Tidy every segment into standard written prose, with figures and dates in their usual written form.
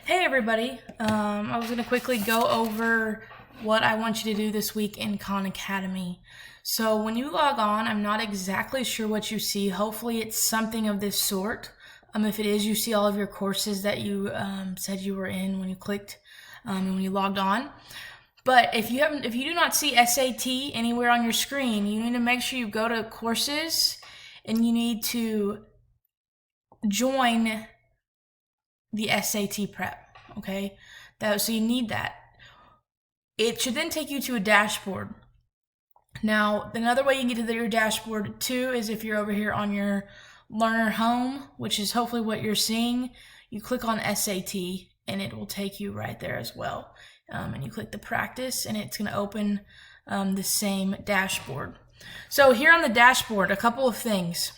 Hey everybody, I was going to quickly go over what I want you to do this week in KhanAcademy. So when you log on, I'm not exactly sure what you see. Hopefully it's something of this sort. If it is, you see all of your courses that you said you were in when you clicked and when you logged on. But if you do not see SAT anywhere on your screen, you need to make sure you go to courses and you need to join the SAT prep, okay? So you need that. It should then take you to a dashboard. Now, another way you can get to your dashboard too is if you're over here on your learner home, which is hopefully what you're seeing, you click on SAT and it will take you right there as well. And you click the practice and it's going to open the same dashboard. So here on the dashboard, a couple of things.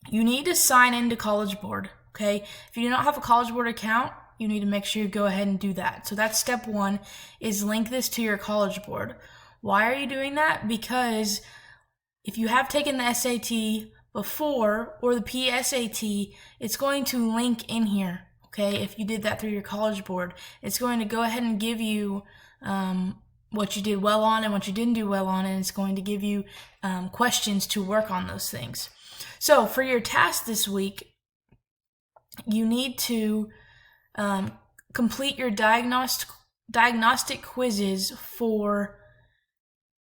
You need to sign into College Board. Okay, if you do not have a College Board account, you need to make sure you go ahead and do that. So that's step one, is link this to your College Board. Why are you doing that? Because if you have taken the SAT before or the PSAT, it's going to link in here. Okay, if you did that through your College Board, it's going to go ahead and give you what you did well on and what you didn't do well on, and it's going to give you questions to work on those things. So for your task this week, you need to complete your diagnostic quizzes for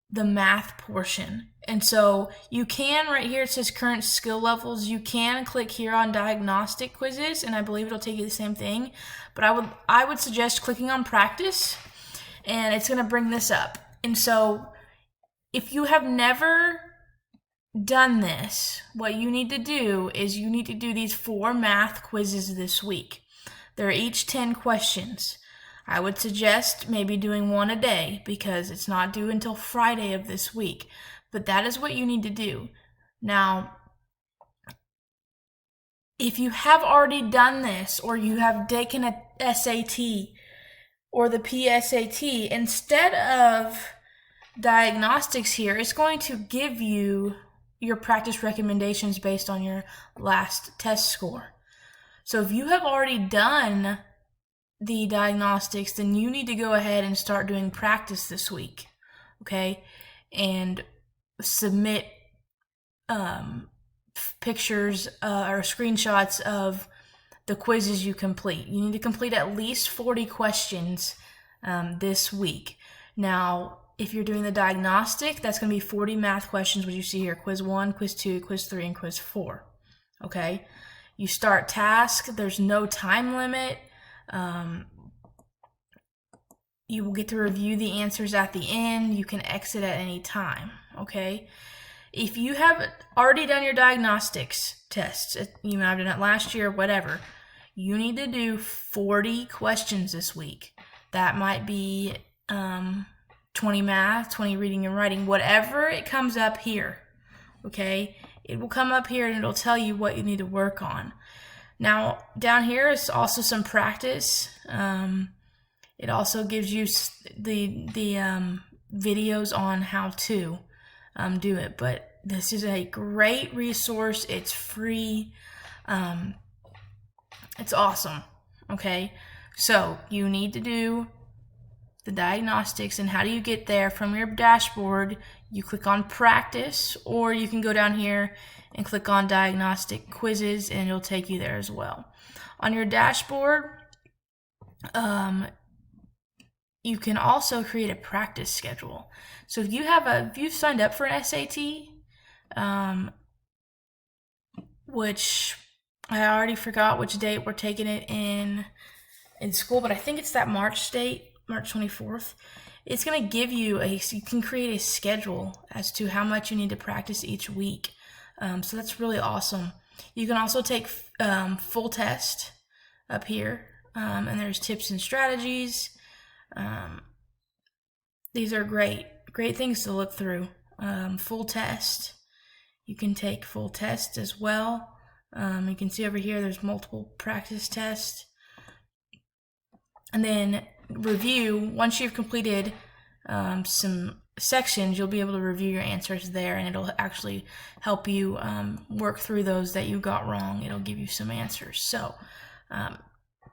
the math portion. And so you can, right here it says current skill levels, you can click here on diagnostic quizzes and I believe it'll take you the same thing, but I would suggest clicking on practice and it's going to bring this up. And so if you have never done this, what you need to do is you need to do these 4 math quizzes this week. They're each 10 questions. I would suggest maybe doing one a day because it's not due until Friday of this week. But that is what you need to do. Now, if you have already done this or you have taken a SAT or the PSAT, instead of diagnostics here, it's going to give you your practice recommendations based on your last test score. So if you have already done the diagnostics, then you need to go ahead and start doing practice this week, okay? And submit pictures or screenshots of the quizzes you complete. You need to complete at least 40 questions this week. Now, if you're doing the diagnostic, that's going to be 40 math questions, which you see here, quiz 1, quiz 2, quiz 3, and quiz 4. Okay? You start task. There's no time limit. You will get to review the answers at the end. You can exit at any time. Okay? If you have already done your diagnostics tests, you might have done it last year, whatever, you need to do 40 questions this week. That might be 20 math, 20 reading and writing, whatever it comes up here, okay? It will come up here and it'll tell you what you need to work on. Now, down here is also some practice. It also gives you the videos on how to do it, but this is a great resource. It's free. It's awesome, okay? So you need to do the diagnostics, and how do you get there? From your dashboard, you click on practice, or you can go down here and click on diagnostic quizzes and it'll take you there as well. On your dashboard, you can also create a practice schedule. So if you've signed up for an SAT, which I already forgot which date we're taking it in school, but I think it's that March date, March 24th. It's going to give you you can create a schedule as to how much you need to practice each week. So that's really awesome. You can also take full test up here, and there's tips and strategies. These are great things to look through. Full test. You can take full test as well. You can see over here there's multiple practice tests. And then review, once you've completed some sections, you'll be able to review your answers there, and it'll actually help you work through those that you got wrong. It'll give you some answers. So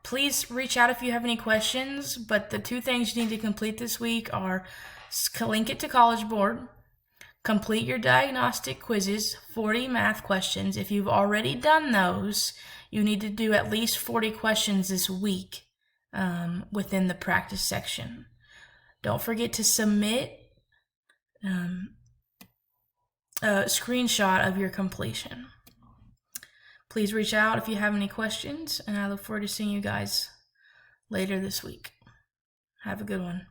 Please reach out if you have any questions, but the 2 things you need to complete this week are link it to College Board, complete your diagnostic quizzes, 40 math questions. If you've already done those, you need to do at least 40 questions this week within the practice section. Don't forget to submit a screenshot of your completion. Please reach out if you have any questions, and I look forward to seeing you guys later this week. Have a good one.